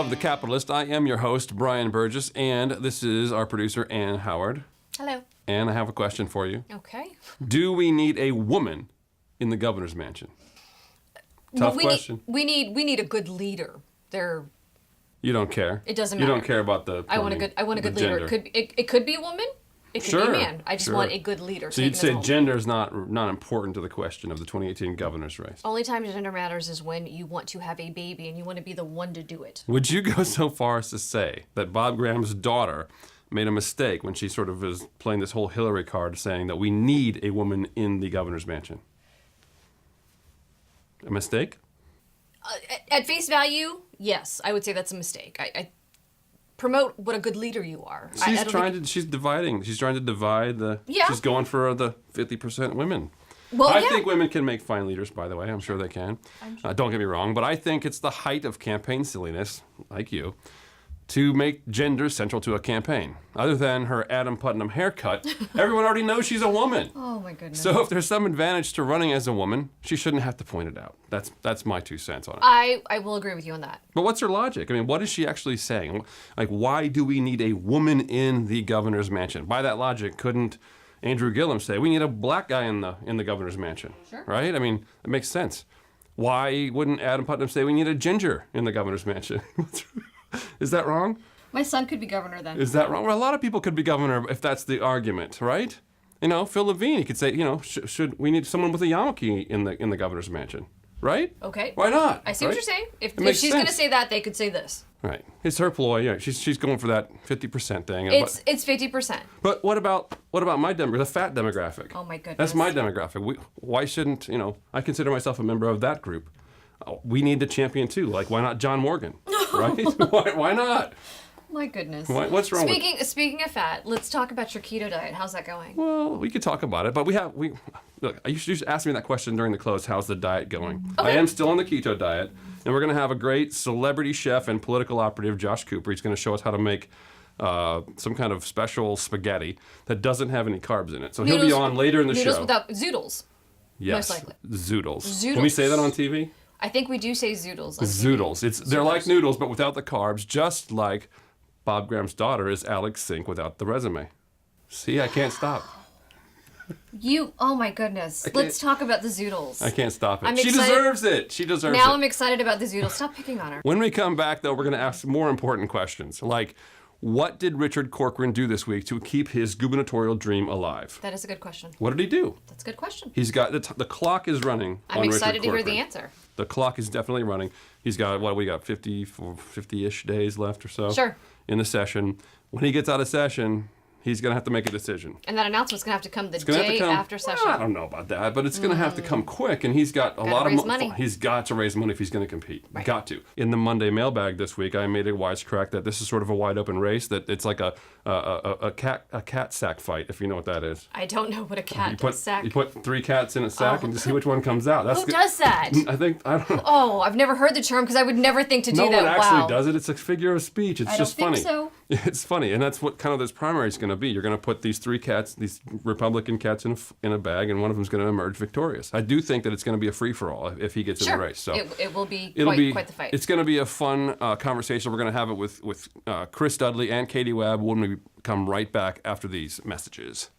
of The Capitolist. I am your host, Brian Burgess, and this is our producer, Ann Howard. Hello. Ann, I have a question for you. Okay. Do we need a woman in the governor's mansion? Tough question. We need a good leader. You don't care. It doesn't matter. You don't care about the. I want a good leader. It could be a woman. It could be a man. I just want a good leader. So you'd say gender is not important to the question of the 2018 governor's race. Only time gender matters is when you want to have a baby and you want to be the one to do it. Would you go so far as to say that Bob Graham's daughter made a mistake when she sort of was playing this whole Hillary card, saying that we need a woman in the governor's mansion? A mistake? At face value, yes, I would say that's a mistake. I promote what a good leader you are. She's trying to divide the. Yeah. She's going for the 50% women. Well, I think women can make fine leaders, by the way. I'm sure they can. Sure. Don't get me wrong, but I think it's the height of campaign silliness, like you, to make gender central to a campaign. Other than her Adam Putnam haircut, everyone already knows she's a woman. Oh my goodness. So if there's some advantage to running as a woman, she shouldn't have to point it out. That's my 2 cents on it. I will agree with you on that. But what's her logic? I mean, what is she actually saying? Like, why do we need a woman in the governor's mansion? By that logic, couldn't Andrew Gillum say, we need a black guy in the governor's mansion? Sure. Right? I mean, it makes sense. Why wouldn't Adam Putnam say we need a ginger in the governor's mansion? Is that wrong? My son could be governor then. Is that wrong? Well, a lot of people could be governor if that's the argument, right? You know, Phil Levine, he could say, you know, should we need someone with a yarmulke in the governor's mansion, right? Okay. Why not? I see right? what you're saying. If makes she's going to say that, they could say this. Right. It's her ploy. Yeah, she's going for that 50% thing. It's 50%. But what about my demographic, the fat demographic? Oh my goodness. That's my demographic. Why shouldn't, I consider myself a member of that group. We need the champion too. Like, why not John Morgan? Right? Why not? My goodness. What's wrong Speaking of fat, let's talk about your keto diet. How's that going? Well, we could talk about it, but look, you should just ask me that question during the close. How's the diet going? Okay. I am still on the keto diet, and we're going to have a great celebrity chef and political operative, Josh Cooper. He's going to show us how to make some kind of special spaghetti that doesn't have any carbs in it. So he'll be on later in the show. Noodles without zoodles. Yes. Most likely. Zoodles. Can we say that on TV? I think we do say zoodles. Zoodles. They're like noodles, but without the carbs, just like Bob Graham's daughter is Alex Sink without the resume. See, I can't stop. Oh my goodness. Let's talk about the zoodles. I can't stop it. I'm She excited. deserves it. She deserves it. Now I'm excited about the zoodles. Stop picking on her. When we come back, though, we're going to ask more important questions, like, what did Richard Corcoran do this week to keep his gubernatorial dream alive? That is a good question. What did he do? That's a good question. He's got the clock is running. I'm on excited Richard to hear Corcoran. the answer. The clock is definitely running. He's got, we got 50-ish days left or so Sure. in the session. When he gets out of session, he's going to have to make a decision. And that announcement's going to have to come the day after session. Well, I don't know about that, but it's going to have to come quick, and he's got a lot of money. He's got to raise money if he's going to compete. Right. Got to. In the Monday mailbag this week, I made a wisecrack that this is sort of a wide open race, that it's like a cat sack fight, if you know what that is. I don't know what a cat sack. You put 3 cats in a sack and just see which one comes out. Who does that? I don't know. Oh, I've never heard the term because I would never think to do that. No one actually Wow. does it. It's a figure of speech. It's just funny. I don't think so. It's funny, and that's what kind of this primary is going to be. You're going to put these 3 cats, these Republican cats, in a bag, and one of them's going to emerge victorious. I do think that it's going to be a free-for-all if he gets in the race. So it will be quite the fight. It's going to be a fun conversation. We're going to have it with Chris Dudley and Katie Webb when we come right back after these messages.